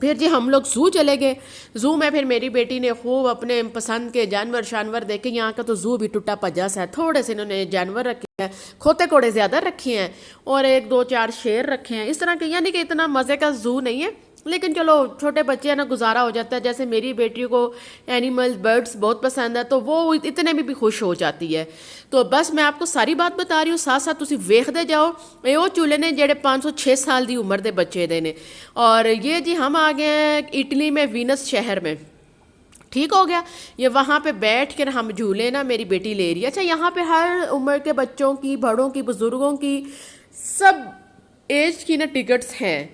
پھر جی ہم لوگ زو چلے گئے. زو میں پھر میری بیٹی نے خوب اپنے پسند کے جانور شانور دیکھے. یہاں کا تو زو بھی ٹوٹا پجا سا ہے, تھوڑے سے انہوں نے جانور رکھے ہیں, کھوتے کوڑے زیادہ رکھے ہیں, اور ایک دو چار شیر رکھے ہیں اس طرح کے. یعنی کہ اتنا مزے کا زو نہیں ہے, لیکن چلو چھوٹے بچے ہیں نا, گزارا ہو جاتا ہے. جیسے میری بیٹی کو اینیمل برڈس بہت پسند ہے, تو وہ اتنے میں بھی خوش ہو جاتی ہے. تو بس میں آپ کو ساری بات بتا رہی ہوں, ساتھ ساتھ تسی ویکھدے جاؤ. یہ وہ چولہے نے جڑے 506 سال دی عمر دے بچے دے نے. اور یہ جی ہم آ گئے ہیں اٹلی میں, وینس شہر میں. ٹھیک ہو گیا, یہ وہاں پہ بیٹھ کر ہم جھولے نا میری بیٹی لے رہی ہے. اچھا یہاں پہ ہر عمر کے بچوں کی, بڑوں کی, بزرگوں کی, سب ایج کی نا ٹکٹس ہیں.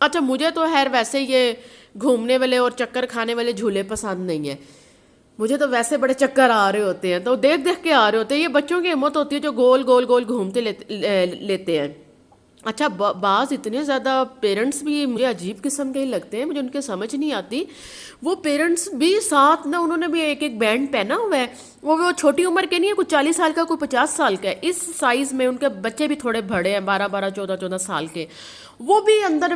اچھا مجھے تو خیر ویسے یہ گھومنے والے اور چکر کھانے والے جھولے پسند نہیں ہیں. مجھے تو ویسے بڑے چکر آ رہے ہوتے ہیں, تو دیکھ دیکھ کے آ رہے ہوتے ہیں. یہ بچوں کی ہمت ہوتی ہے جو گول گول گول گھومتے لیتے ہیں. اچھا بعض اتنے زیادہ پیرنٹس بھی مجھے عجیب قسم کے ہی لگتے ہیں, مجھے ان کے سمجھ نہیں آتی. وہ پیرنٹس بھی ساتھ نا, انہوں نے بھی ایک ایک بینڈ پہنا ہوا ہے. وہ چھوٹی عمر کے نہیں ہے, کوئی 40 سال کا, کوئی 50 سال کا ہے. اس سائز میں ان کے بچے بھی تھوڑے بڑے ہیں, 12 14 سال کے. وہ بھی اندر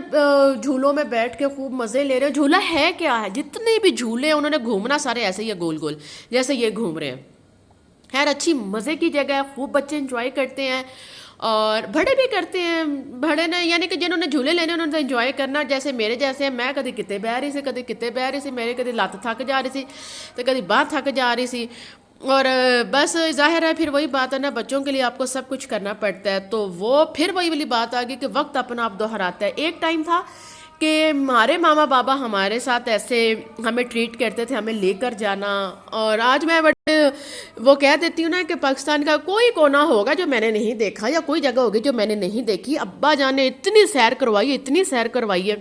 جھولوں میں بیٹھ کے خوب مزے لے رہے ہیں. جھولا ہے کیا ہے, جتنے بھی جھولے ہیں انہوں نے گھومنا سارے ایسے ہی ہے, گول گول جیسے یہ گھوم رہے ہیں. خیر اچھی مزے کی جگہ ہے, خوب بچے انجوائے کرتے ہیں اور بڑے بھی کرتے ہیں. بڑے نے یعنی کہ جنہوں نے جھولے لینے انہوں نے انجوائے کرنا. جیسے میرے جیسے ہیں, میں کدی کتے بہ رہی سی, کدی کتے بہ رہی سی, میرے کدی لت تھک جا رہی سی, تو کدی باہ تھک جا رہی سی. اور بس ظاہر ہے پھر وہی بات ہے نا, بچوں کے لیے آپ کو سب کچھ کرنا پڑتا ہے. تو وہ پھر وہی والی بات آ گئی کہ وقت اپنا آپ دہراتا ہے. ایک ٹائم تھا کہ ہمارے ماما بابا ہمارے ساتھ ایسے ہمیں ٹریٹ کرتے تھے, ہمیں لے کر جانا. اور آج میں وہ کہہ دیتی ہوں نا کہ پاکستان کا کوئی کونا ہوگا جو میں نے نہیں دیکھا, یا کوئی جگہ ہوگی جو میں نے نہیں دیکھی. ابا جان نے اتنی سیر کروائی ہے, اتنی سیر کروائی ہے.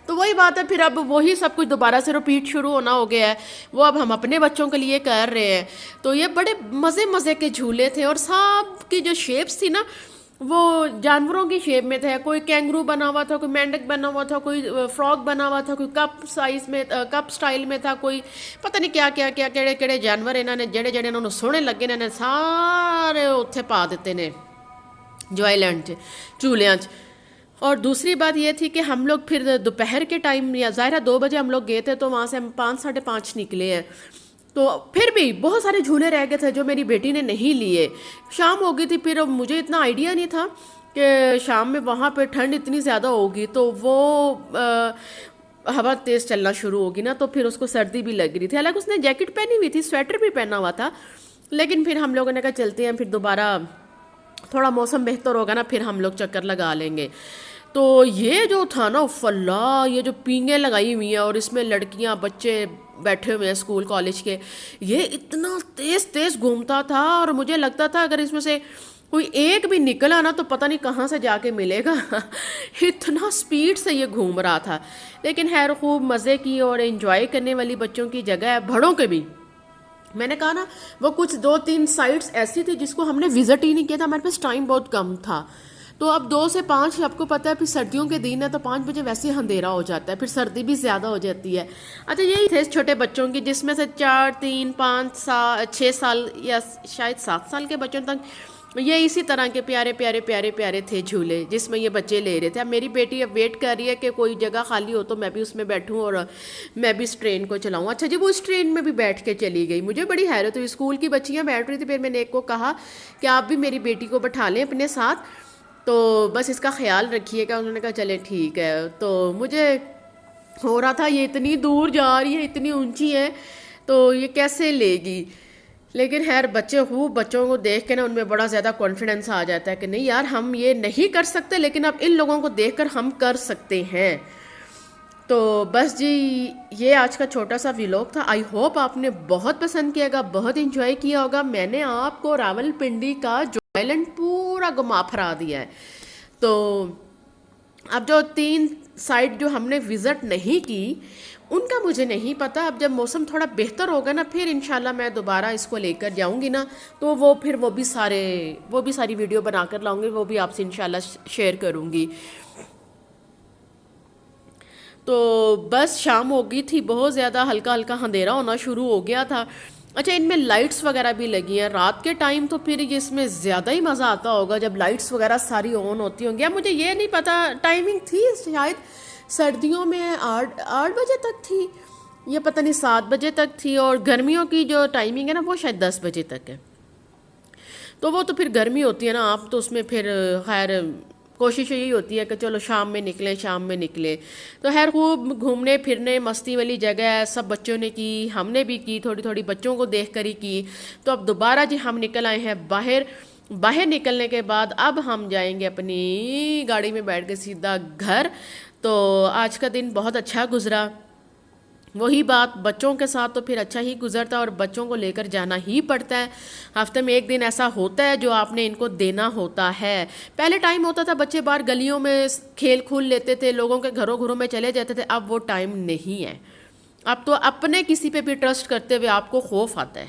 تو وہی بات ہے, پھر اب وہی سب کچھ دوبارہ سے رپیٹ شروع ہونا ہو گیا ہے. وہ اب ہم اپنے بچوں کے لیے کر رہے ہیں. تو یہ بڑے مزے مزے کے جھولے تھے, اور سب کی جو شیپس تھی نا وہ جانوروں کی شیپ میں تھے. کوئی کینگرو بنا ہوا تھا, کوئی مینڈک بنا ہوا تھا, کوئی فراگ بنا ہوا تھا, کوئی کپ سائز میں, کپ سٹائل میں تھا, کوئی پتہ نہیں کیا کیا کیا کیڑے کیڑے جانور انہوں نے جڑے جڑے انہوں نے سونے لگے انہوں نے سارے اتنے پا دیتے نے جوائے لینڈ چولہیاں. اور دوسری بات یہ تھی کہ ہم لوگ پھر دوپہر کے ٹائم, یا ظاہر 2 بجے ہم لوگ گئے تھے, تو وہاں سے ہم 5 ساڑھے 5 نکلے ہیں. تو پھر بھی بہت سارے جھولے رہ گئے تھے جو میری بیٹی نے نہیں لیے. شام ہو گئی تھی, پھر مجھے اتنا آئیڈیا نہیں تھا کہ شام میں وہاں پہ ٹھنڈ اتنی زیادہ ہوگی, تو وہ ہوا تیز چلنا شروع ہوگی نا, تو پھر اس کو سردی بھی لگ رہی تھی. حالانکہ اس نے جیکٹ پہنی ہوئی تھی, سویٹر بھی پہنا ہوا تھا, لیکن پھر ہم لوگوں نے کہا چلتے ہیں, پھر دوبارہ تھوڑا موسم بہتر ہوگا نا پھر ہم لوگ چکر لگا لیں گے. تو یہ جو تھا نا فلا, یہ جو پینگیں لگائی ہوئی ہیں اور اس میں لڑکیاں بچے بیٹھے ہوئے ہیں اسکول کالج کے, یہ اتنا تیز تیز گھومتا تھا. اور مجھے لگتا تھا اگر اس میں سے کوئی ایک بھی نکلا نا تو پتہ نہیں کہاں سے جا کے ملے گا. اتنا سپیڈ سے یہ گھوم رہا تھا. لیکن خیر خوب مزے کی اور انجوائے کرنے والی بچوں کی جگہ ہے, بڑوں کے بھی. میں نے کہا نا وہ کچھ 2-3 سائٹس ایسی تھی جس کو ہم نے وزٹ ہی نہیں کیا تھا, ہمارے پاس ٹائم بہت کم تھا. تو اب 2 سے 5 آپ کو پتہ ہے پھر سردیوں کے دن ہے, تو 5 بجے ویسے اندھیرا ہو جاتا ہے, پھر سردی بھی زیادہ ہو جاتی ہے. اچھا یہی تھے چھوٹے بچوں کی, جس میں سے 4 3 5 6 سال یا شاید 7 سال کے بچوں تک یہ اسی طرح کے پیارے پیارے پیارے پیارے تھے جھولے جس میں یہ بچے لے رہے تھے. اب میری بیٹی اب ویٹ کر رہی ہے کہ کوئی جگہ خالی ہو تو میں بھی اس میں بیٹھوں اور میں بھی اس ٹرین کو چلاؤں. اچھا جی وہ اس ٹرین میں بھی بیٹھ کے چلی گئی. مجھے بڑی حیرت ہوئی, اسکول کی بچیاں بیٹھ رہی تھی, پھر میں نے ایک کو کہا کہ آپ بھی میری بیٹی کو بٹھا لیں اپنے ساتھ, تو بس اس کا خیال رکھیے گا. انہوں نے کہا چلے ٹھیک ہے. تو مجھے ہو رہا تھا یہ اتنی دور جا رہی ہے, اتنی اونچی ہے, تو یہ کیسے لے گی. لیکن خیر بچے خوب, بچوں کو دیکھ کے نا ان میں بڑا زیادہ کانفیڈنس آ جاتا ہے کہ نہیں یار ہم یہ نہیں کر سکتے, لیکن اب ان لوگوں کو دیکھ کر ہم کر سکتے ہیں. تو بس جی یہ آج کا چھوٹا سا ولاگ تھا. آئی ہوپ آپ نے بہت پسند کیا گا, بہت انجوائے کیا ہوگا. میں نے آپ کو راول پنڈی کا جوائے لینڈ پورا گھما پھرا دیا ہے. تو اب جو 3 سائٹ جو ہم نے وزٹ نہیں کی ان کا مجھے نہیں پتا. اب جب موسم تھوڑا بہتر ہوگا نا پھر انشاءاللہ میں دوبارہ اس کو لے کر جاؤں گی نا, تو وہ بھی ساری ویڈیو بنا کر لاؤں گی, وہ بھی آپ سے انشاءاللہ شیئر کروں گی. تو بس شام ہو گئی تھی, بہت زیادہ ہلکا ہلکا اندھیرا ہونا شروع ہو گیا تھا. اچھا ان میں لائٹس وغیرہ بھی لگی ہیں رات کے ٹائم, تو پھر اس میں زیادہ ہی مزہ آتا ہوگا جب لائٹس وغیرہ ساری آن ہوتی ہوں گی. اب مجھے یہ نہیں پتا, ٹائمنگ تھی شاید سردیوں میں 8 بجے تک تھی، یہ پتہ نہیں 7 بجے تک تھی، اور گرمیوں کی جو ٹائمنگ ہے نا وہ شاید 10 بجے تک ہے۔ تو وہ تو پھر گرمی ہوتی ہے نا، آپ تو اس میں پھر خیر کوشش یہی ہوتی ہے کہ چلو شام میں نکلے، شام میں نکلے۔ تو خیر خوب گھومنے پھرنے مستی والی جگہ ہے، سب بچوں نے کی، ہم نے بھی کی، تھوڑی تھوڑی بچوں کو دیکھ کر ہی کی۔ تو اب دوبارہ جی ہم نکل آئے ہیں باہر۔ باہر نکلنے کے بعد اب ہم جائیں گے اپنی گاڑی میں بیٹھ کے سیدھا گھر۔ تو آج کا دن بہت اچھا گزرا، وہی بات بچوں کے ساتھ تو پھر اچھا ہی گزرتا ہے، اور بچوں کو لے کر جانا ہی پڑتا ہے۔ ہفتے میں ایک دن ایسا ہوتا ہے جو آپ نے ان کو دینا ہوتا ہے۔ پہلے ٹائم ہوتا تھا بچے باہر گلیوں میں کھیل کھول لیتے تھے، لوگوں کے گھروں گھروں میں چلے جاتے تھے، اب وہ ٹائم نہیں ہے۔ اب تو اپنے کسی پہ بھی ٹرسٹ کرتے ہوئے آپ کو خوف آتا ہے۔